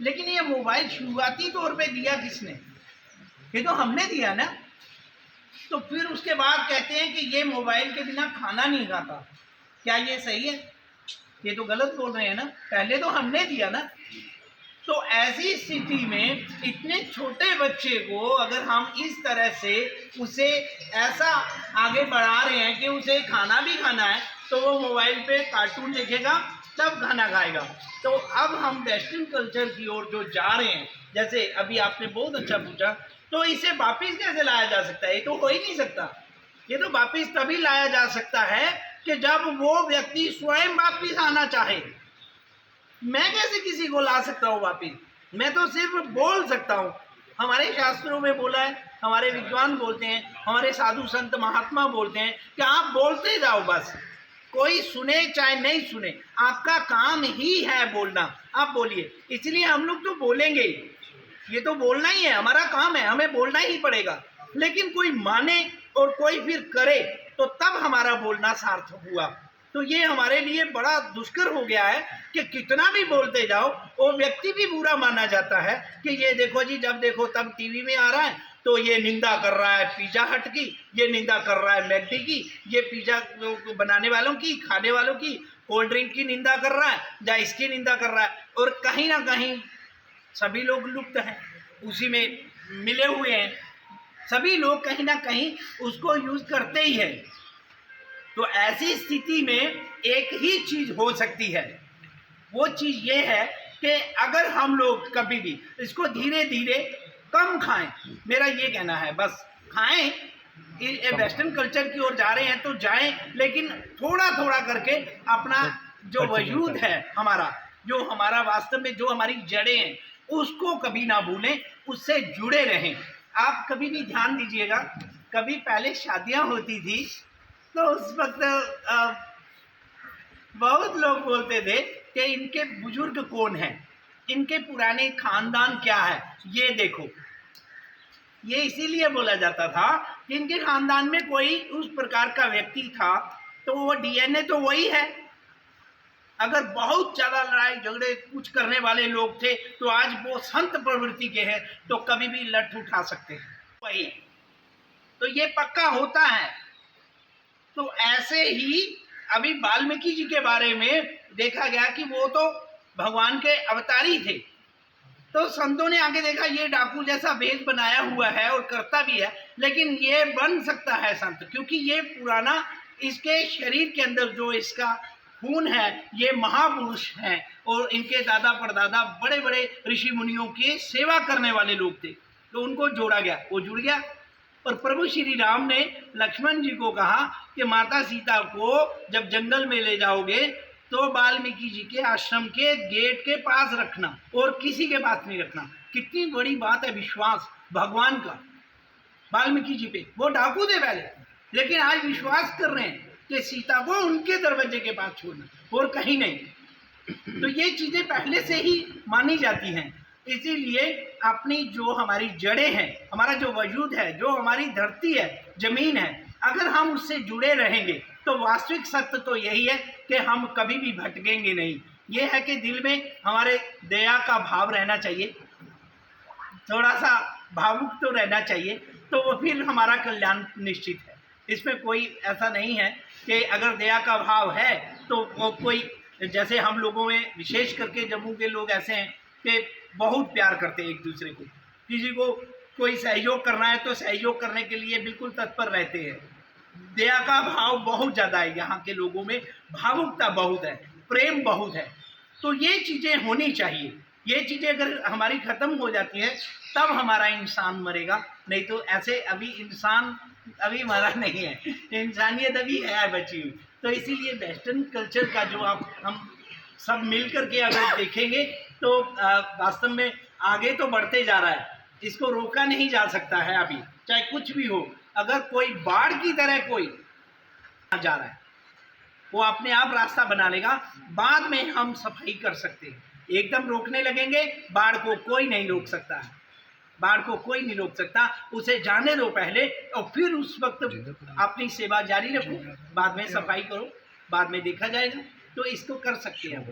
लेकिन ये मोबाइल शुरुआती तौर पे दिया किसने? ये तो हमने दिया ना। तो फिर उसके बाद कहते हैं कि ये मोबाइल के बिना खाना नहीं खाता। क्या ये सही है? ये तो गलत बोल रहे हैं ना, पहले तो हमने दिया ना। तो ऐसी स्थिति में इतने छोटे बच्चे को अगर हम इस तरह से उसे ऐसा आगे बढ़ा रहे हैं कि उसे खाना भी खाना है तो वो मोबाइल पे कार्टून देखेगा तब खाना खाएगा। तो अब हम वेस्टर्न कल्चर की ओर जो जा रहे हैं, जैसे अभी आपने बहुत अच्छा पूछा, तो इसे वापिस कैसे लाया जा सकता है? ये तो हो ही नहीं सकता। ये तो वापिस तभी लाया जा सकता है कि जब वो व्यक्ति स्वयं वापिस आना चाहे। मैं कैसे किसी को ला सकता हूँ वापिस? मैं तो सिर्फ बोल सकता हूँ। हमारे शास्त्रों में बोला है, हमारे विद्वान बोलते हैं, हमारे साधु संत महात्मा बोलते हैं कि आप बोलते जाओ, बस कोई सुने चाहे नहीं सुने, आपका काम ही है बोलना। आप बोलिए, इसलिए हम लोग तो बोलेंगे। ये तो बोलना ही है, हमारा काम है, हमें बोलना ही पड़ेगा। लेकिन कोई माने और कोई फिर करे तो तब हमारा बोलना सार्थक हुआ। तो ये हमारे लिए बड़ा दुष्कर हो गया है कि कितना भी बोलते जाओ वो व्यक्ति भी बुरा माना जाता है कि ये देखो जी, जब देखो तब टीवी में आ रहा है तो ये निंदा कर रहा है पिज़्ज़ा हट की, ये निंदा कर रहा है मैकडी की, ये पिज़्ज़ा बनाने वालों की, खाने वालों की, कोल्ड ड्रिंक की निंदा कर रहा है या इसकी निंदा कर रहा है। और कहीं ना कहीं सभी लोग लुप्त हैं, उसी में मिले हुए हैं। सभी लोग कहीं ना कहीं उसको यूज़ करते ही हैं। तो ऐसी स्थिति में एक ही चीज़ हो सकती है, वो चीज़ ये है कि अगर हम लोग कभी भी इसको धीरे धीरे कम खाएं। मेरा ये कहना है, बस खाएं। वेस्टर्न कल्चर की ओर जा रहे हैं तो जाएं, लेकिन थोड़ा थोड़ा करके अपना जो वजूद है, जो हमारा वास्तव में जो हमारी जड़ें हैं, उसको कभी ना भूलें, उससे जुड़े रहें। आप कभी भी ध्यान दीजिएगा, कभी पहले शादियां होती थी तो उस वक्त बहुत लोग बोलते थे कि इनके बुजुर्ग कौन हैं, इनके पुराने खानदान क्या है, ये देखो। ये इसीलिए बोला जाता था कि इनके खानदान में कोई उस प्रकार का व्यक्ति था तो वो डीएनए तो वही है। अगर बहुत ज़्यादा लड़ाई झगड़े कुछ करने वाले लोग थे तो आज वो संत प्रवृत्ति के हैं तो कभी भी लठ उठा सकते हैं वही। तो ये पक्का होता है। तो ऐसे ही अभी वाल्मीकि जी के बारे में देखा गया कि वो तो भगवान के अवतारी थे। तो संतों ने आगे देखा ये डाकू जैसा भेष बनाया हुआ है और करता भी है, लेकिन ये बन सकता है संत, क्योंकि ये पुराना इसके शरीर के अंदर जो इसका खून है, ये महापुरुष हैं और इनके दादा परदादा बड़े बड़े ऋषि मुनियों की सेवा करने वाले लोग थे। तो उनको जोड़ा गया, वो जुड़ गया। और प्रभु श्री राम ने लक्ष्मण जी को कहा कि माता सीता को जब जंगल में ले जाओगे तो वाल्मीकि जी के आश्रम के गेट के पास रखना और किसी के पास नहीं रखना। कितनी बड़ी बात है विश्वास भगवान का वाल्मीकि जी पे। वो डाकू थे पहले, लेकिन आज विश्वास कर रहे हैं कि सीता को उनके दरवाजे के पास छोड़ना और कहीं नहीं। तो ये चीज़ें पहले से ही मानी जाती हैं। इसीलिए अपनी जो हमारी जड़ें हैं, हमारा जो वजूद है, जो हमारी धरती है, जमीन है, अगर हम उससे जुड़े रहेंगे तो वास्तविक सत्य तो यही है कि हम कभी भी भटकेंगे नहीं। ये है कि दिल में हमारे दया का भाव रहना चाहिए, थोड़ा सा भावुक तो रहना चाहिए, तो वो फिर हमारा कल्याण निश्चित है। इसमें कोई ऐसा नहीं है कि अगर दया का भाव है तो वो कोई, जैसे हम लोगों में विशेष करके जम्मू के लोग ऐसे हैं कि बहुत प्यार करते हैं एक दूसरे को। किसी को कोई सहयोग करना है तो सहयोग करने के लिए बिल्कुल तत्पर रहते हैं। दया का भाव बहुत ज़्यादा है यहाँ के लोगों में, भावुकता बहुत है, प्रेम बहुत है। तो ये चीज़ें होनी चाहिए। ये चीज़ें अगर हमारी ख़त्म हो जाती है तब हमारा इंसान मरेगा, नहीं तो ऐसे अभी इंसान अभी मरा नहीं है, इंसानियत अभी है बची हुई। तो इसीलिए वेस्टर्न कल्चर का जो हम सब मिल कर के अगर देखेंगे तो वास्तव में आगे तो बढ़ते जा रहा है, इसको रोका नहीं जा सकता है अभी, चाहे कुछ भी हो। अगर कोई बाढ़ की तरह कोई जा रहा है वो अपने आप रास्ता बना लेगा, बाद में हम सफाई कर सकते हैं। एकदम रोकने लगेंगे बाढ़ को कोई नहीं रोक सकता है, बाढ़ को कोई नहीं रोक सकता। उसे जाने दो पहले और फिर उस वक्त अपनी सेवा जारी रखो, बाद में सफाई करो, बाद में देखा जाएगा। तो इसको कर सकते हैं।